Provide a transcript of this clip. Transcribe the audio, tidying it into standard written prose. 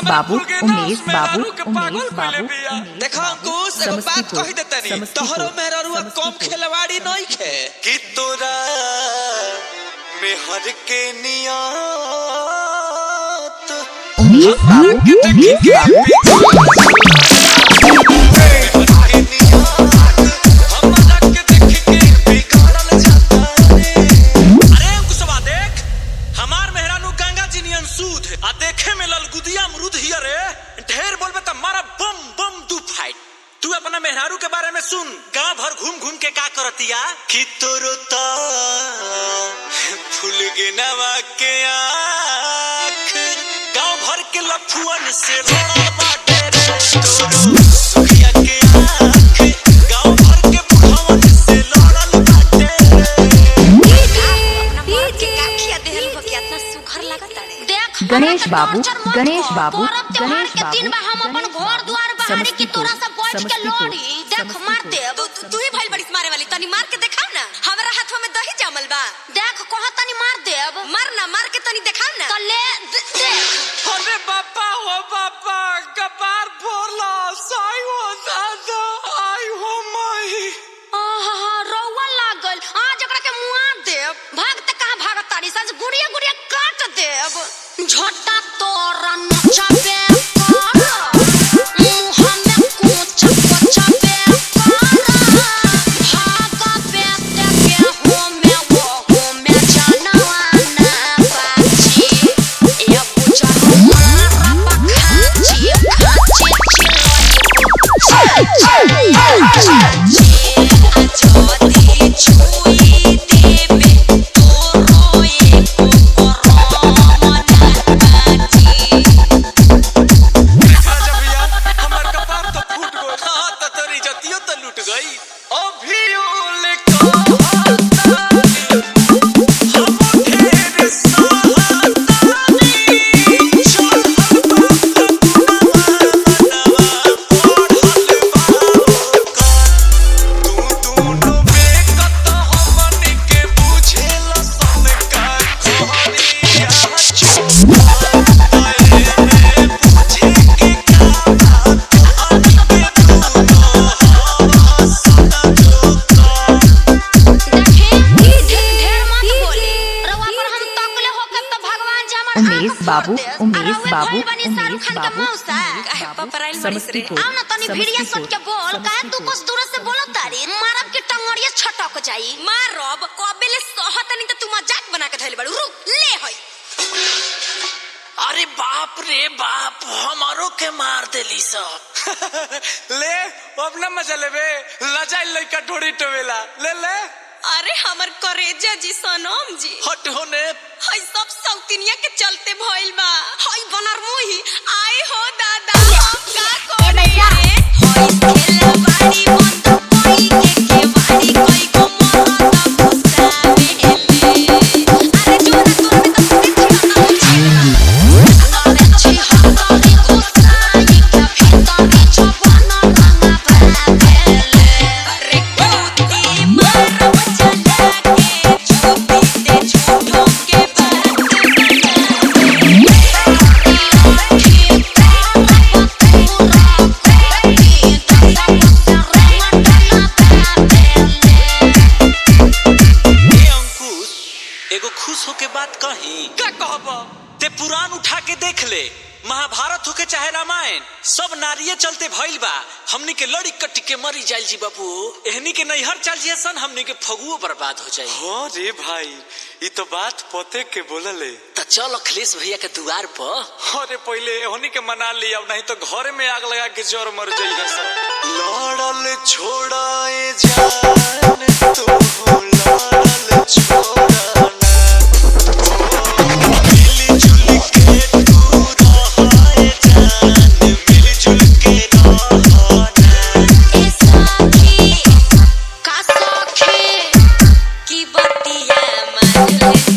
बाबू उमेश बाबू देखो अंकुश एगो बात कहि देतनी तोहरो मेहरुआ कम खिलवाड़ी नहीं खे कि तोरा मेहर के नियत उमेश बाबू देखे में ललगुदिया अमरूद हिया रे ढेर बोलबे त मारा बम बम दू फाइट। तू अपना मेहरारू के बारे में सुन गांव भर घूम घूम के का करतिया कि तोरो ता फूल गिनवा के आँख गांव भर के लफुअन से लड़ल बाटे रे तोरो सुखिया के आँख गांव भर के बुढ़वन से लड़ल बाटे रे गणेश बाबू गणेश बाबू गणेश के दिन में हम अपन घर द्वार बहारी की तोरा सब बैठ के लड़ी देख मार दे तू ही भइल बड़ीस मारे वाली तनी मार के दिखाओ ना हमरा हाथवा में दही जमल बा देख कह तनी मार देब मार ना मार के तनी दिखाओ ना तो ले देख अरे बाबा हो बाबा कपार फोड़ला साई हो दादा आई हो माई आहा रोवा लागल आज एकरा के मुआ देब भागते कहां भागत तारी सज गुड़िया गुड़िया काट देब झोटा तोरा नचाबे बाबू उमेश बाबू समस्तीपुर आओ ना तनी भिड़िया सट के बोल काहे तू कुछ दूर से बोलत तारी मारब के टंगड़िया छटक जाई मारब कबेले सहतनी त तू मजाक बना के धइल बड़ू रुक ले हई अरे बाप रे बाप हमारो के मार देली सब ले अब ना मजा लेबे लजाई लइका ढोड़ी टवेला ले ले अरे हमर करेजा जी सनम जी हट होने हई सब सौतिनिया के चलते भइल बा हई बनर मुही आए हो दादा का करे रे हई खेला बाड़ी बंद कोई के बाड़ी कोई को मरत गुस्सावे ले अरे जोरा तोर में तो अच्छी हतारी गुस्साई के भीतर छपना रंगा बाबेले अरे कुती मारो खुश होके बात कही का कहब ते पुराण उठा के देख ले महाभारत होके चाहे रामायण सब नारिये चलते भइल बा हमनी के लड़ी कट्टी के मरी जाइल जी बाबू एहनी के नैहर चल जिए सन हमनी के फगुओ बर्बाद हो जाई हां रे भाई ई तो बात पते के बोलले त चल अखिलेश भैया के द्वार पर अरे पहले एहनी के मना ली अब नहीं तो घर में आग लगा के जोर मर जाई सब लड़ल छोड़ाए जान तू लड़ल छोड़ा की बतिया मान ले